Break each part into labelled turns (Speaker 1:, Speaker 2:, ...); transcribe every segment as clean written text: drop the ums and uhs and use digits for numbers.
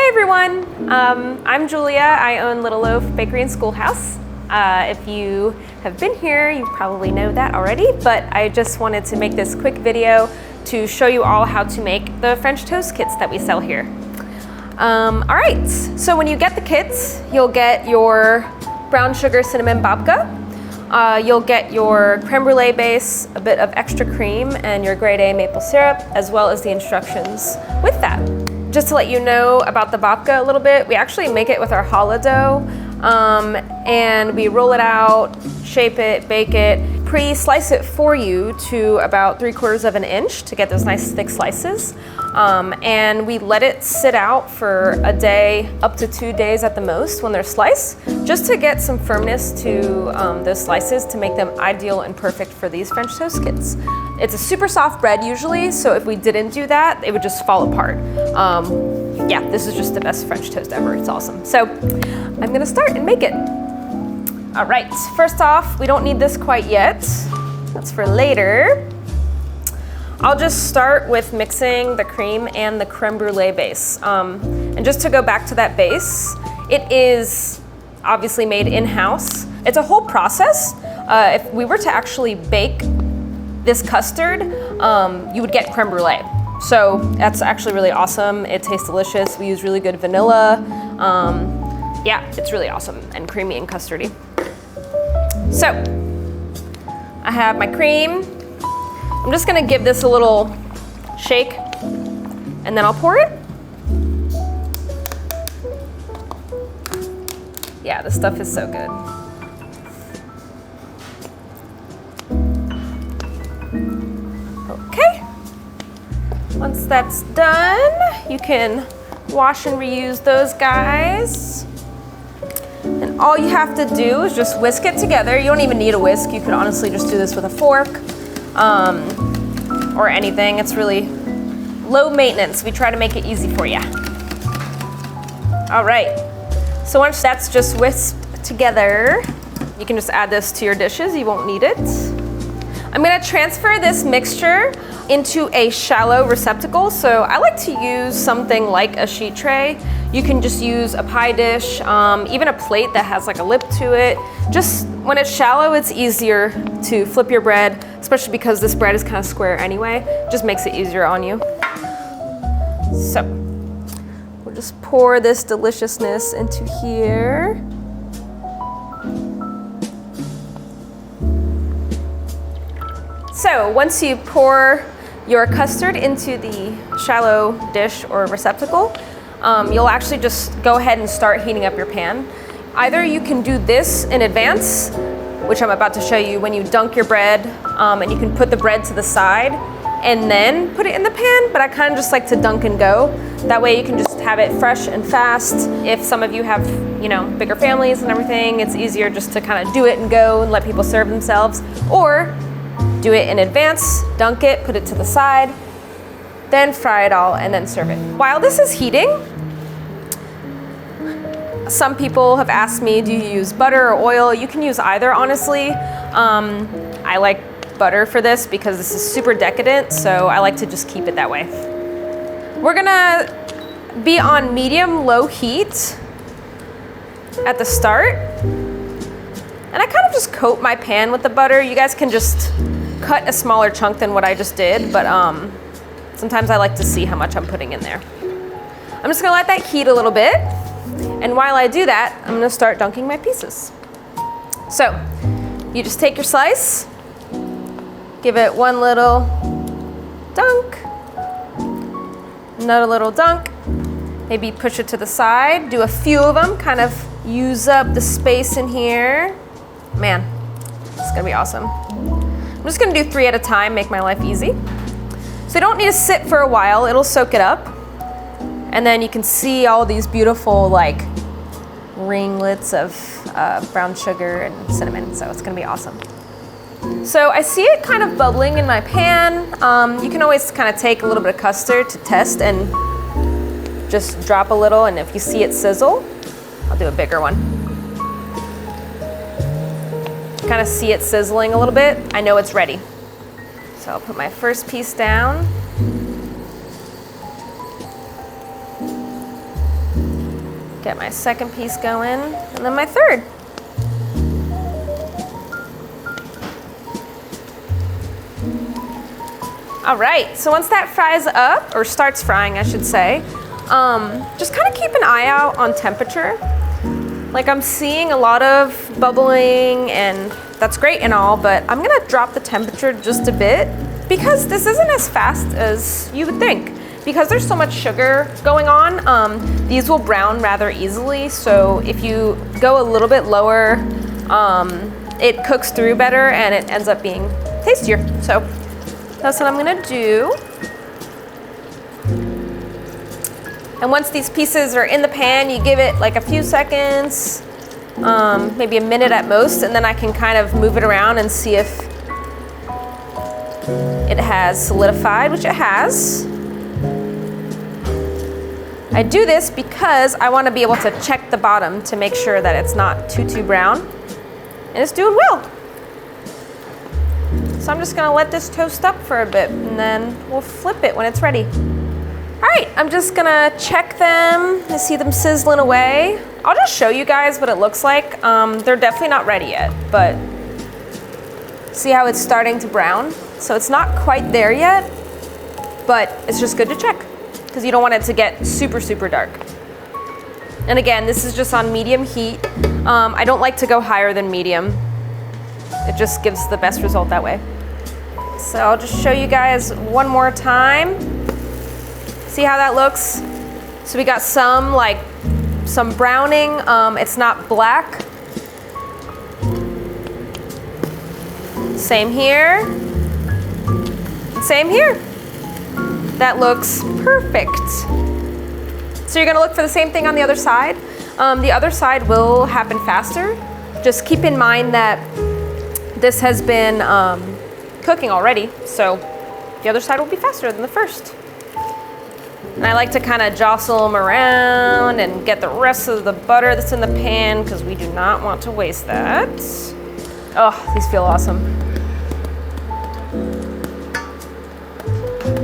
Speaker 1: everyone, I'm Julia. I own Little Loaf Bakery and Schoolhouse. If you have been here, you probably know that already, but I just wanted to make this quick video to show you all how to make the French toast kits that we sell here. All right, so when you get the kits, you'll get your brown sugar cinnamon babka. You'll get your creme brulee base, a bit of extra cream, and your grade A maple syrup, as well as the instructions with that. Just to let you know about the babka a little bit, we actually make it with our challah dough, and we roll it out, shape it, bake it, pre-slice it for you to about 3/4 of an inch to get those nice thick slices. And we let it sit out for a day, up to 2 days at the most when they're sliced, just to get some firmness to those slices to make them ideal and perfect for these French toast kits. It's a super soft bread usually, so if we didn't do that, it would just fall apart. Yeah, this is just the best French toast ever. It's awesome. So I'm gonna start and make it. All right, first off, we don't need this quite yet. That's for later. I'll just start with mixing the cream and the creme brulee base. And just to go back to that base, it is obviously made in-house. It's a whole process. If we were to actually bake this custard, you would get creme brulee. So that's actually really awesome. It tastes delicious. We use really good vanilla. Yeah, it's really awesome and creamy and custardy. So I have my cream. I'm just gonna give this a little shake and then I'll pour it. Yeah, this stuff is so good. Okay. Once that's done, you can wash and reuse those guys. And all you have to do is just whisk it together. You don't even need a whisk. You could honestly just do this with a fork or anything. It's really low maintenance. We try to make it easy for you. All right. So once that's just whisked together, you can just add this to your dishes. You won't need it. I'm gonna transfer this mixture into a shallow receptacle. So I like to use something like a sheet tray. You can just use a pie dish, even a plate that has like a lip to it. Just when it's shallow, it's easier to flip your bread, especially because this bread is kind of square anyway. Just makes it easier on you. So we'll just pour this deliciousness into here. So once you pour your custard into the shallow dish or receptacle, you'll actually just go ahead and start heating up your pan. Either you can do this in advance, which I'm about to show you, when you dunk your bread, and you can put the bread to the side and then put it in the pan, but I kind of just like to dunk and go. That way you can just have it fresh and fast. If some of you have, you know, bigger families and everything, it's easier just to kind of do it and go and let people serve themselves. Or do it in advance, dunk it, put it to the side, then fry it all and then serve it. While this is heating, some people have asked me, do you use butter or oil? You can use either, honestly. I like butter for this because this is super decadent, so I like to just keep it that way. We're gonna be on medium-low heat at the start. And I kind of just coat my pan with the butter. You guys can just cut a smaller chunk than what I just did, but sometimes I like to see how much I'm putting in there. I'm just gonna let that heat a little bit. And while I do that, I'm gonna start dunking my pieces. So you just take your slice, give it one little dunk, another little dunk, maybe push it to the side, do a few of them, kind of use up the space in here. Man, it's gonna be awesome. I'm just gonna do 3 at a time, make my life easy. So you don't need to sit for a while, it'll soak it up. And then you can see all these beautiful like ringlets of brown sugar and cinnamon, so it's gonna be awesome. So I see it kind of bubbling in my pan. You can always kind of take a little bit of custard to test and just drop a little, and if you see it sizzle, I'll do a bigger one. Kind of see it sizzling a little bit, I know it's ready. So I'll put my first piece down. Get my second piece going, and then my third. All right, so once that fries up, or starts frying, I should say, just kind of keep an eye out on temperature. Like I'm seeing a lot of bubbling, and that's great and all, but I'm gonna drop the temperature just a bit because this isn't as fast as you would think. Because there's so much sugar going on, these will brown rather easily. So if you go a little bit lower, it cooks through better and it ends up being tastier. So that's what I'm gonna do. And once these pieces are in the pan, you give it like a few seconds, maybe a minute at most, and then I can kind of move it around and see if it has solidified, which it has. I do this because I want to be able to check the bottom to make sure that it's not too brown, and it's doing well. So I'm just gonna let this toast up for a bit, and then we'll flip it when it's ready. All right, I'm just gonna check them. I see them sizzling away. I'll just show you guys what it looks like. They're definitely not ready yet, but see how it's starting to brown? So it's not quite there yet, but it's just good to check because you don't want it to get super dark. And again, this is just on medium heat. I don't like to go higher than medium. It just gives the best result that way. So I'll just show you guys one more time. See how that looks? So we got some browning. It's not black. Same here. Same here. That looks perfect. So you're gonna look for the same thing on the other side. The other side will happen faster. Just keep in mind that this has been cooking already, so the other side will be faster than the first. And I like to kind of jostle them around and get the rest of the butter that's in the pan because we do not want to waste that. Oh, these feel awesome.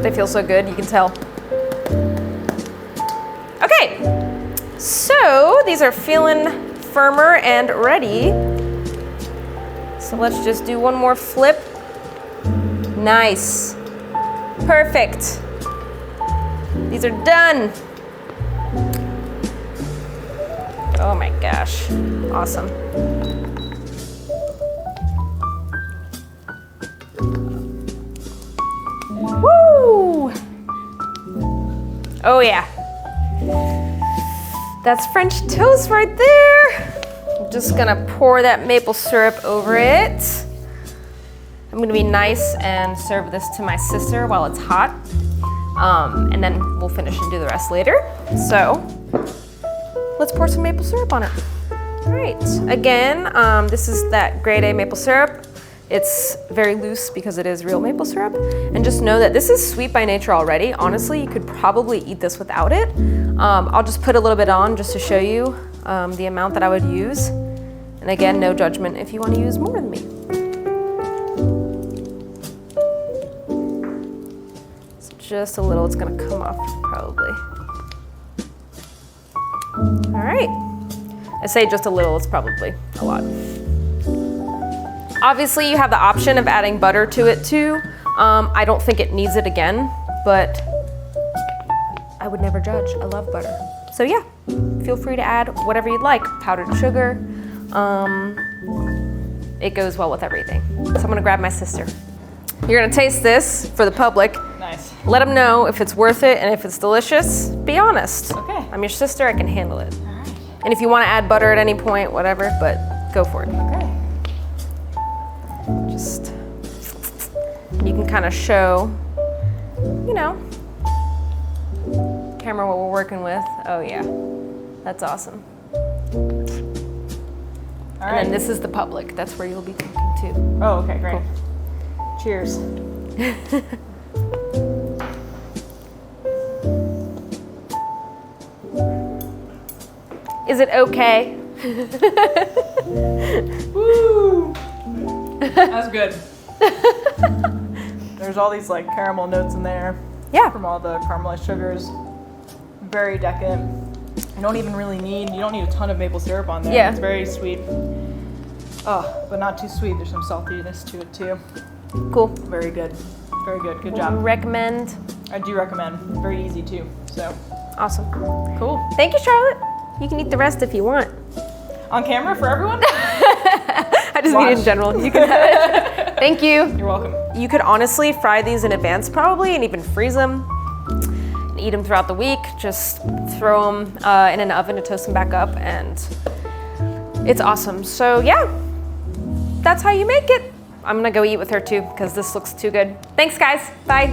Speaker 1: They feel so good, you can tell. Okay, so these are feeling firmer and ready. So let's just do one more flip. Nice. Perfect. These are done. Oh my gosh, awesome. Woo! Oh yeah. That's French toast right there. I'm just gonna pour that maple syrup over it. I'm gonna be nice and serve this to my sister while it's hot. And then we'll finish and do the rest later. So let's pour some maple syrup on it. All right, again, this is that grade A maple syrup. It's very loose because it is real maple syrup. And just know that this is sweet by nature already. Honestly, you could probably eat this without it. I'll just put a little bit on just to show you the amount that I would use. And again, no judgment if you want to use more than me. Just a little, it's gonna come off probably. All right, I say just a little, it's probably a lot. Obviously you have the option of adding butter to it too. I don't think it needs it again, but I would never judge, I love butter. So yeah, feel free to add whatever you'd like, powdered sugar. It goes well with everything. So I'm gonna grab my sister. You're gonna taste this for the public.
Speaker 2: Nice.
Speaker 1: Let them know if it's worth it and if it's delicious. Be honest.
Speaker 2: Okay.
Speaker 1: I'm your sister, I can handle it.
Speaker 2: All right.
Speaker 1: And if you want to add butter at any point, whatever, but go for it.
Speaker 2: Okay.
Speaker 1: Just, you can kind of show, you know, camera what we're working with. Oh yeah, that's awesome.
Speaker 2: All
Speaker 1: And
Speaker 2: right.
Speaker 1: then this is the public. That's where you'll be cooking too.
Speaker 2: Oh, okay, great.
Speaker 1: Cool.
Speaker 2: Cheers.
Speaker 1: Is it okay?
Speaker 2: Woo! That's good. There's all these like caramel notes in there.
Speaker 1: Yeah.
Speaker 2: From all the caramelized sugars. Very decadent. You don't even really need, you don't need a ton of maple syrup on there.
Speaker 1: Yeah.
Speaker 2: It's very sweet. Oh, but not too sweet. There's some saltiness to it too.
Speaker 1: Cool.
Speaker 2: Very good. Very good. Good
Speaker 1: Would
Speaker 2: job.
Speaker 1: you recommend?
Speaker 2: I do recommend. Very easy too. So
Speaker 1: Awesome.
Speaker 2: cool.
Speaker 1: Thank you, Charlotte. You can eat the rest if you want.
Speaker 2: On camera for everyone?
Speaker 1: I just mean in
Speaker 2: Watch.
Speaker 1: general. You can have it. Thank you.
Speaker 2: You're welcome.
Speaker 1: You could honestly fry these in advance probably and even freeze them and eat them throughout the week. Just throw them in an oven to toast them back up and it's awesome. So yeah, that's how you make it. I'm gonna go eat with her too because this looks too good. Thanks guys, bye.